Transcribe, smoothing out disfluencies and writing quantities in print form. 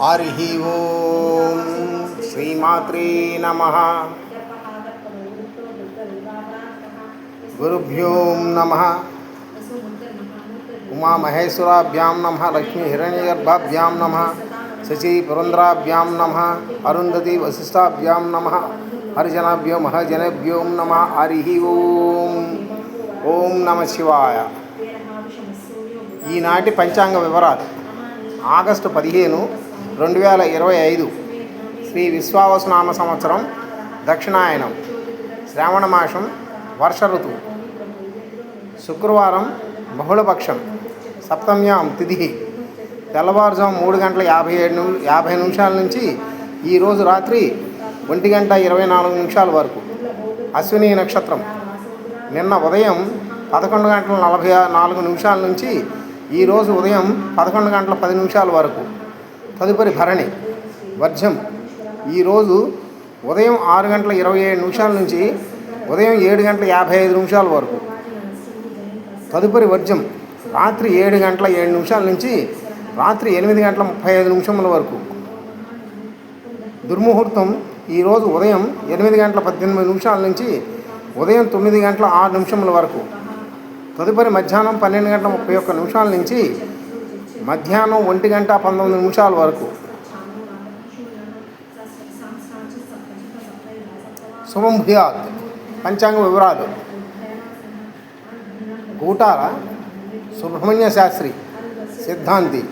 हरिः ओं श्रीमात्रे नमः। गुरुभ्यो नमः। उमा महेश्वराभ्यां नमः। लक्ष्मी हिरण्यगर्भाभ्यां नमः। शची पुरंदराभ्यां नमः। अरुंधति वसिष्ठाभ्यां नमः। हरिजनाभ्यो महजनेभ्यो नमः। हरिः ओं ओं नमः शिवाय। ఈనాటి పంచాంగ వివరాలు. ఆగస్టు 15, 2025 శ్రీ విశ్వావసునామ సంవత్సరం, దక్షిణాయనం, శ్రావణ మాసం, వర్ష ఋతువు, శుక్రవారం, బహుళపక్షం, సప్తమ్యాం తిథి, తెల్లవారుజాము 3:50 నుంచి ఈరోజు రాత్రి 1:24 వరకు. అశ్విని నక్షత్రం నిన్న ఉదయం 11:44 నుంచి ఈరోజు ఉదయం 11:10 వరకు. తదుపరి భరణి. వర్జం ఈరోజు ఉదయం 6:27 నుంచి ఉదయం 7:55 వరకు. తదుపరి వర్జం రాత్రి 7:07 నుంచి రాత్రి 8:35 వరకు. దుర్ముహూర్తం ఈరోజు ఉదయం 8:18 నుంచి ఉదయం 9:06 వరకు. తదుపరి మధ్యాహ్నం 12:31 నుంచి మధ్యాహ్నం 1:19 వరకు. శుభం భూయాత్. పంచాంగ వివరాలు. కూటాల సుబ్రహ్మణ్య శాస్త్రి, సిద్ధాంతి.